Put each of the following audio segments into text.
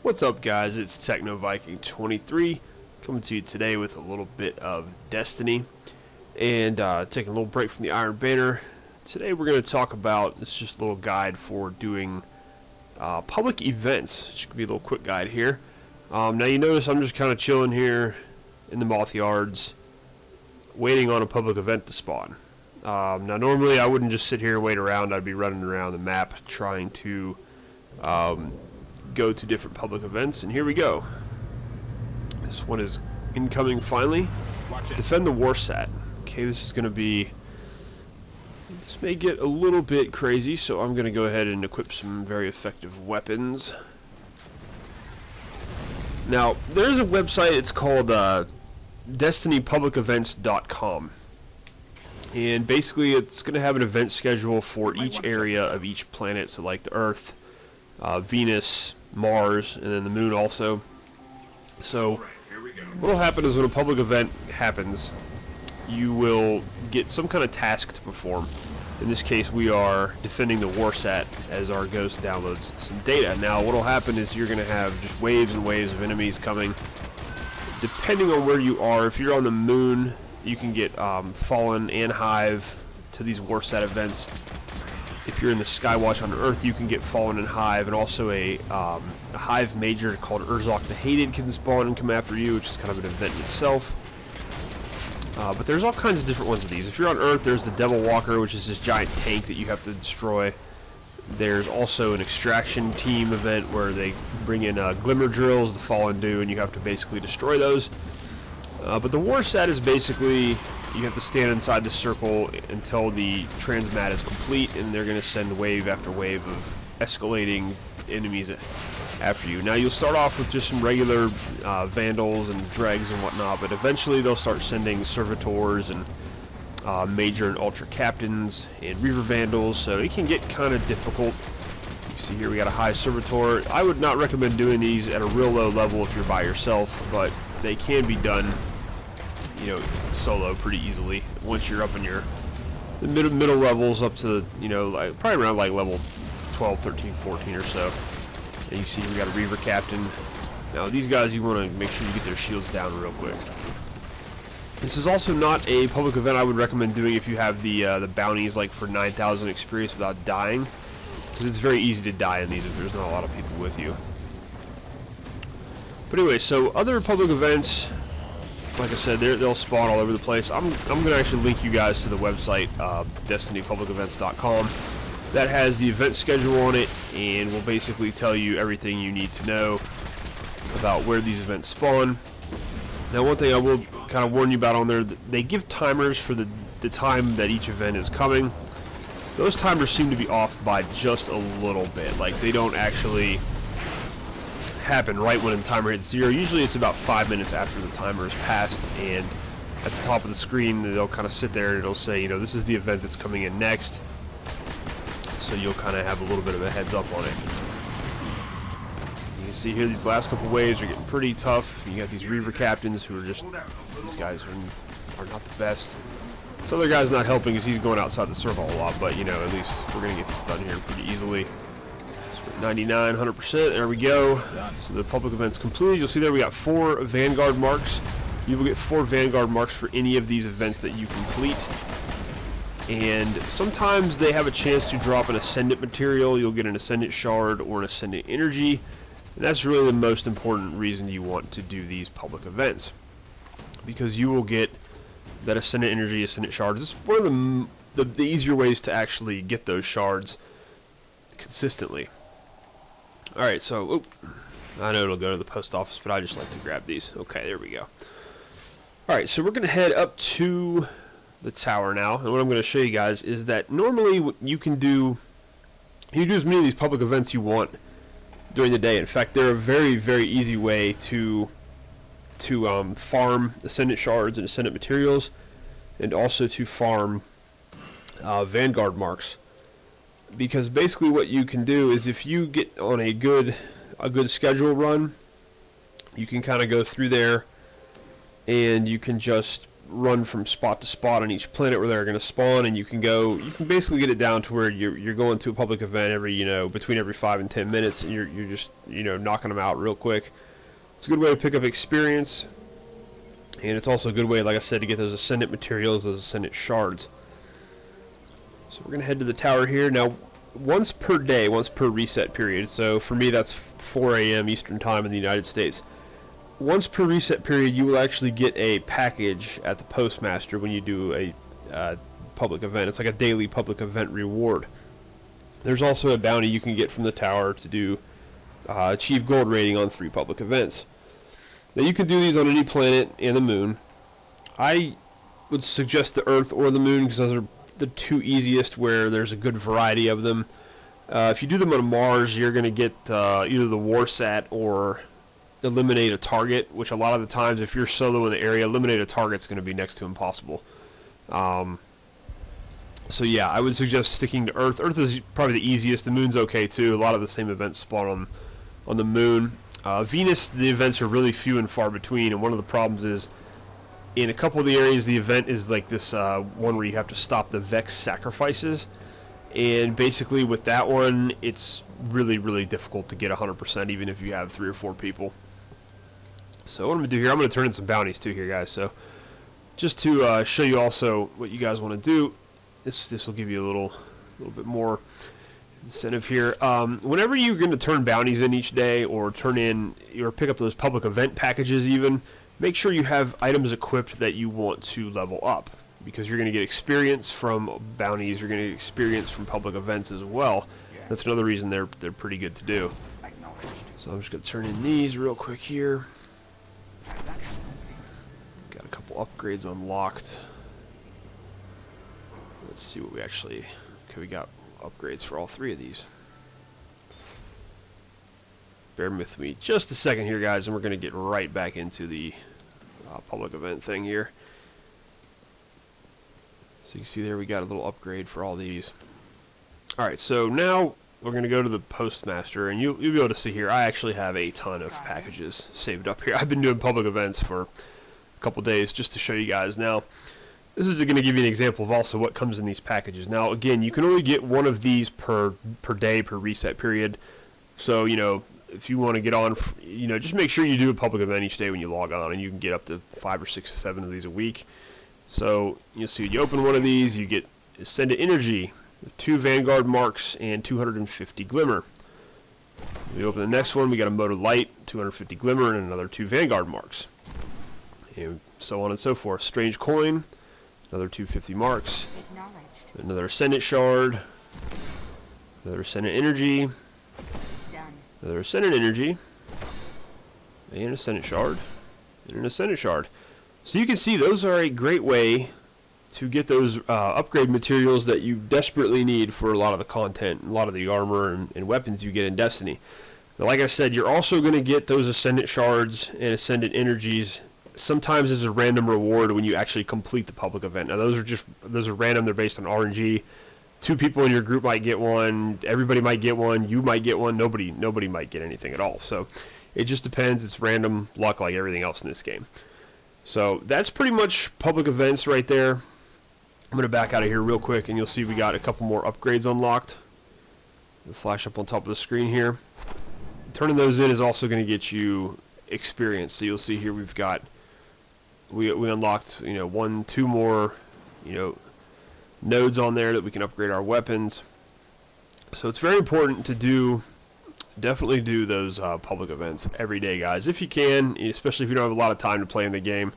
What's up, guys? It's Techno Viking 23 coming to you today with a little bit of Destiny and taking a little break from the Iron Banner. Today we're going to talk about, this is just a little guide for doing public events. Just going to be a little quick guide here. Now you notice I'm just kind of chilling here in the Moth Yards waiting on a public event to spawn. Now normally I wouldn't just sit here and wait around. I'd be running around the map trying to go to different public events, and here we go. This one is incoming finally. Defend the Warsat. Okay, this is going to be, this may get a little bit crazy, so I'm going to go ahead and equip some very effective weapons. Now, there's a website, it's called destinypublicevents.com, and basically it's going to have an event schedule for each area of each planet, so like the Earth, Venus, Mars, and then the Moon also. So what will happen is when a public event happens, you will get some kind of task to perform. In this case, we are defending the Warsat as our ghost downloads some data. Now what will happen is you're going to have just waves and waves of enemies coming. Depending on where you are, if you're on the Moon, you can get Fallen and Hive to these Warsat events. If you're in the Skywatch on Earth, you can get Fallen and Hive, and also a Hive Major called Urzok the Hated can spawn and come after you, which is kind of an event in itself. But there's all kinds of different ones of these. If you're on Earth, there's the Devil Walker, which is this giant tank that you have to destroy. There's also an extraction team event where they bring in glimmer drills, the Fallen do, and you have to basically destroy those. But the Warsat is basically, you have to stand inside the circle until the transmat is complete, and they're going to send wave after wave of escalating enemies after you. Now you'll start off with just some regular vandals and dregs and whatnot, but eventually they'll start sending servitors and major and ultra captains and reaver vandals, so it can get kind of difficult. You can see here we got a high servitor. I would not recommend doing these at a real low level if you're by yourself, but they can be done, you know, solo pretty easily once you're up in the middle levels up to, you know, like, probably around like level 12, 13, 14 or so. And you see we got a Reaver Captain. Now these guys, you want to make sure you get their shields down real quick. This is also not a public event I would recommend doing if you have the bounties like for 9,000 experience without dying, because it's very easy to die in these if there's not a lot of people with you. But anyway, so other public events, like I said, they'll spawn all over the place. I'm going to actually link you guys to the website, destinypublicevents.com. That has the event schedule on it, and will basically tell you everything you need to know about where these events spawn. Now, one thing I will kind of warn you about on there, they give timers for the time that each event is coming. Those timers seem to be off by just a little bit. Like, they don't actually happen right when the timer hits 0. Usually it's about 5 minutes after the timer is passed, and at the top of the screen they'll kind of sit there and it'll say, you know, this is the event that's coming in next, so you'll kind of have a little bit of a heads up on it. You can see here these last couple waves are getting pretty tough. You got these Reaver Captains who are just, these guys are not the best. This other guy's not helping because he's going outside the circle a lot, but you know, at least we're going to get this done here pretty easily. 99, 100%, there we go. So the public event's completed. You'll see there we got 4 Vanguard marks. You will get 4 Vanguard marks for any of these events that you complete. And sometimes they have a chance to drop an Ascendant material. You'll get an Ascendant shard or an Ascendant energy. And that's really the most important reason you want to do these public events, because you will get that Ascendant energy, Ascendant shards. This is one of the easier ways to actually get those shards consistently. Alright, so, I know it'll go to the post office, but I just like to grab these. Okay, there we go. Alright, so we're going to head up to the tower now, and what I'm going to show you guys is that normally you can do as many of these public events you want during the day. In fact, they're a very, very easy way to farm Ascendant shards and Ascendant materials, and also to farm Vanguard marks. Because basically what you can do is, if you get on a good schedule run, you can kind of go through there and you can just run from spot to spot on each planet where they're going to spawn, and you can basically get it down to where you're going to a public event every, between every 5 and 10 minutes, and you're just, knocking them out real quick. It's a good way to pick up experience, and it's also a good way, like I said, to get those Ascendant materials, those Ascendant shards. So we're going to head to the tower here. Now, once per day, once per reset period, so for me that's 4 a.m. Eastern Time in the United States. Once per reset period, you will actually get a package at the Postmaster when you do a public event. It's like a daily public event reward. There's also a bounty you can get from the tower to do achieve gold rating on 3 public events. Now you can do these on any planet and the moon. I would suggest the Earth or the moon because those are the 2 easiest where there's a good variety of them. If you do them on Mars, you're going to get either the Warsat or eliminate a target, which a lot of the times if you're solo in the area, eliminate a target's going to be next to impossible. So yeah, I would suggest sticking to Earth. Earth is probably the easiest. The moon's okay too. A lot of the same events spawn on the moon. Venus, the events are really few and far between, and one of the problems is in a couple of the areas the event is like this one where you have to stop the Vex sacrifices, and basically with that one it's really difficult to get 100% even if you have 3 or 4 people. So what I'm going to do here, I'm going to turn in some bounties too here, guys. So just to show you also what you guys want to do, this will give you a little bit more incentive here. Whenever you're going to turn bounties in each day, or turn in or pick up those public event packages even, make sure you have items equipped that you want to level up, because you're going to get experience from bounties, you're going to get experience from public events as well. That's another reason they're pretty good to do. So I'm just going to turn in these real quick here. Got a couple upgrades unlocked. Let's see what we actually... Okay, we got upgrades for all 3 of these. Bear with me just a second here, guys, and we're going to get right back into the public event thing here. So you can see there we got a little upgrade for all these. Alright, so now we're going to go to the Postmaster, and you'll be able to see here I actually have a ton of packages saved up here. I've been doing public events for a couple days just to show you guys. Now, this is going to give you an example of also what comes in these packages. Now, again, you can only get one of these per day, per reset period. So, if you want to get on, just make sure you do a public event each day when you log on, and you can get up to 5 or 6 or 7 of these a week. So, you'll see when you open one of these, you get Ascendant Energy, 2 Vanguard Marks, and 250 Glimmer. We open the next one, we got a Mode of Light, 250 Glimmer, and another 2 Vanguard Marks. And so on and so forth. Strange Coin, another 250 Marks, another Ascendant Shard, another Ascendant Energy, another Ascendant Energy, and an Ascendant Shard, and an Ascendant Shard. So you can see those are a great way to get those upgrade materials that you desperately need for a lot of the content, a lot of the armor and weapons you get in Destiny. Now, like I said, you're also going to get those Ascendant Shards and Ascendant Energies sometimes as a random reward when you actually complete the public event. Now those are random, they're based on RNG. 2 people in your group might get one, everybody might get one, you might get one, nobody might get anything at all. So it just depends, it's random luck like everything else in this game. So that's pretty much public events right there. I'm going to back out of here real quick, and you'll see we got a couple more upgrades unlocked. They'll flash up on top of the screen here. Turning those in is also going to get you experience. So you'll see here we've got we unlocked 1, 2 more nodes on there that we can upgrade our weapons. So it's very important to definitely do those public events every day, guys, if you can, especially if you don't have a lot of time to play in the game.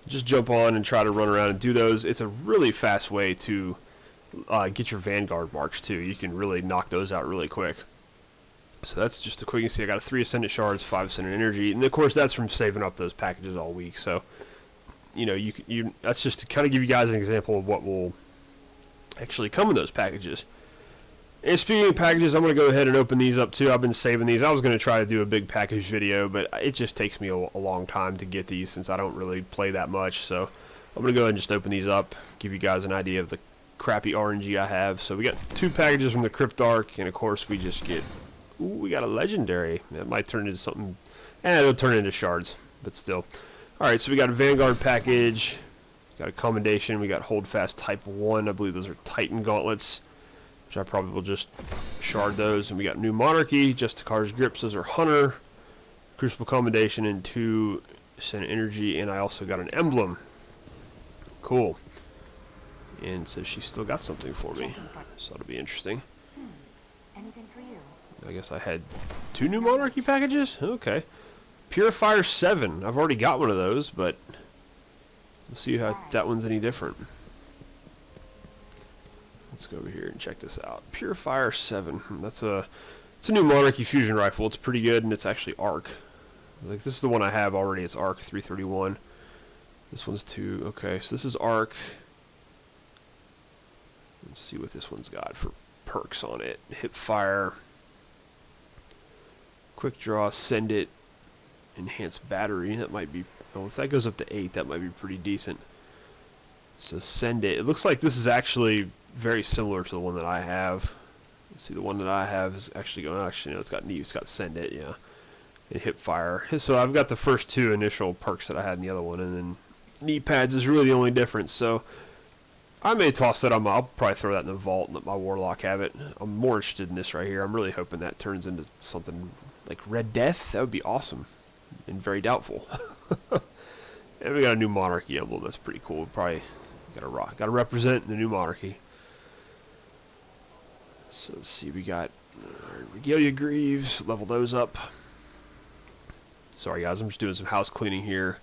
Just jump on and try to run around and do those. It's a really fast way to get your Vanguard Marks too. You can really knock those out really quick. So that's just a quick. You can see I got 3 Ascendant Shards, 5 Ascendant Energy, and of course that's from saving up those packages all week. So that's just to kind of give you guys an example of what will actually come in those packages. And speaking of packages, I'm going to go ahead and open these up too. I've been saving these. I was going to try to do a big package video, but it just takes me a long time to get these since I don't really play that much. So I'm going to go ahead and just open these up, give you guys an idea of the crappy RNG I have. So we got 2 packages from the Cryptarch, and of course we just get... Ooh, we got a legendary. That might turn into something... it'll turn into shards, but still. Alright, so we got a Vanguard package, Got a commendation. We got hold fast type 1. I believe those are Titan gauntlets, which I probably will just shard those. And we got new monarchy, Justicar's grips. Those are hunter, crucible commendation, and 2 Ascendant energy. And I also got an emblem. Cool. And so she still got something for me, so that'll be interesting. Anything for you? I guess I had 2 new monarchy packages. Okay. Purifier 7. I've already got one of those, but we'll see how that one's any different. Let's go over here and check this out. Purifier 7. It's a new monarchy fusion rifle. It's pretty good, and it's actually arc. Like, this is the one I have already. It's arc 331. This one's 2. Okay, so this is arc. Let's see what this one's got for perks on it. Hip fire, quick draw, send it, enhanced battery. That might be, oh, if that goes up to 8, that might be pretty decent. So send it. It looks like this is actually very similar to the one that I have. Let's see, the one that I have is actually going, actually, no, it's got knee, it's got send it, yeah. And hip fire. So I've got the first 2 initial perks that I had in the other one, and then knee pads is really the only difference. So I may toss that on my, I'll probably throw that in the vault and let my warlock have it. I'm more interested in this right here. I'm really hoping that turns into something like Red Death. That would be awesome. And very doubtful. And we got a new monarchy emblem. That's pretty cool. Probably gotta represent the new monarchy. So let's see, we got Regalia Greaves. Level those up. Sorry guys, I'm just doing some house cleaning here.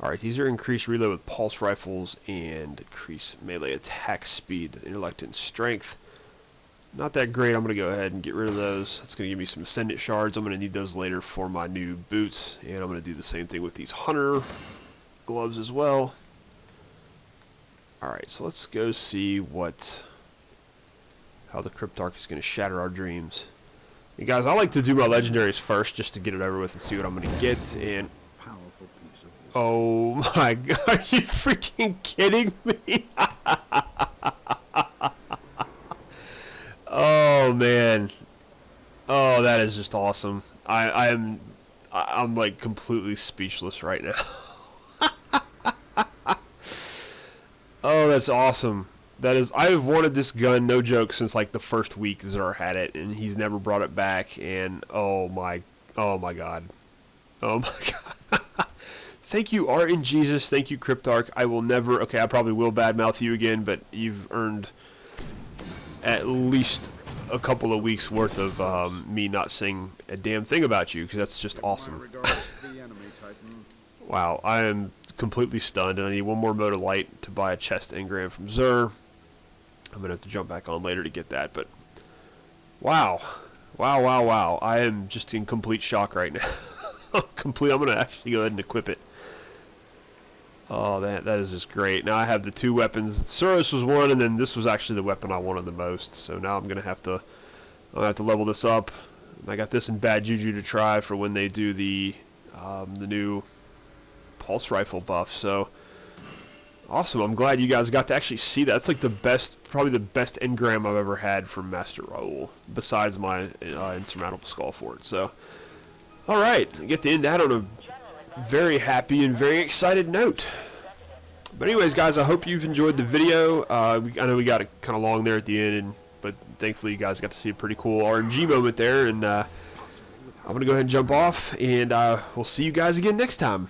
Alright, these are increased reload with pulse rifles and increased melee attack speed, intellect, and strength. Not that great. I'm going to go ahead and get rid of those. That's going to give me some Ascendant shards. I'm going to need those later for my new boots. And I'm going to do the same thing with these hunter gloves as well. Alright, so let's go see how the Cryptarch is going to shatter our dreams. And guys, I like to do my legendaries first just to get it over with and see what I'm going to get. And oh my god, are you freaking kidding me? Oh man. Oh, that is just awesome. I'm like completely speechless right now. Oh, that's awesome. That is, I've wanted this gun, no joke, since like the first week Zur had it, and he's never brought it back. And oh my god. Oh my god. Thank you, Art and Jesus. Thank you, Cryptarch. I will never... Okay, I probably will badmouth you again, but you've earned at least a couple of weeks worth of me not saying a damn thing about you, because that's just awesome. Wow, I am completely stunned, and I need one more mode of light to buy a chest engram from Zur. I'm going to have to jump back on later to get that, but... Wow. Wow. I am just in complete shock right now. I'm going to actually go ahead and equip it. Oh, that is just great. Now I have the 2 weapons. Suros was one, and then this was actually the weapon I wanted the most. So now I'm gonna have to level this up. I got this in bad juju to try for when they do the new pulse rifle buff. So awesome! I'm glad you guys got to actually see that. That's like the best, probably the best engram I've ever had from Master Raoul, besides my insurmountable skull fort. So, all right, I get to end that on a very happy and very excited note. But anyways, guys, I hope you've enjoyed the video. I know we got it kind of long there at the end, but thankfully you guys got to see a pretty cool RNG moment there. And I'm going to go ahead and jump off, and we'll see you guys again next time.